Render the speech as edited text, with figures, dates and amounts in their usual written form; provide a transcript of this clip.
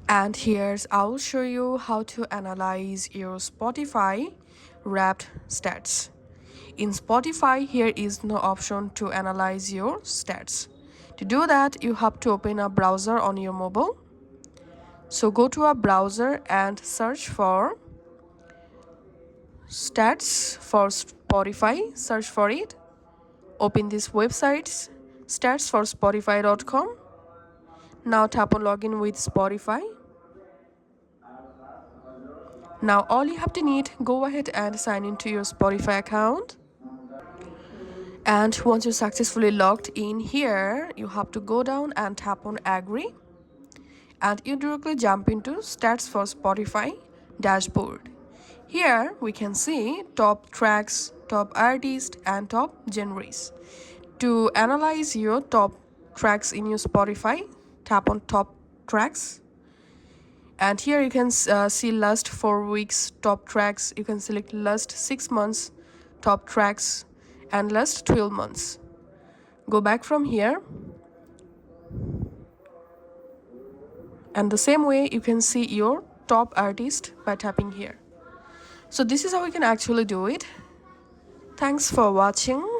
And here's I'll show you how to analyze your Spotify Wrapped stats. In Spotify, here is no option to analyze your stats. To do that, you have to open a browser on your mobile. So go to a browser and search for stats for Spotify. Search for it. Open this website, statsforspotify.com. Now tap on login with Spotify. Now all you have to need, go ahead and sign into your Spotify account. And once you're successfully logged in here, you have to go down and tap on agree. And you directly jump into stats for Spotify dashboard. Here we can see top tracks, top artists and top genres. To analyze your top tracks in your Spotify, tap on top tracks. And here you can see last 4 weeks top tracks. You can select last 6 months top tracks and last 12 months. Go back from here, and the same way you can see your top artist by tapping here. So this is how we can actually do it. Thanks for watching.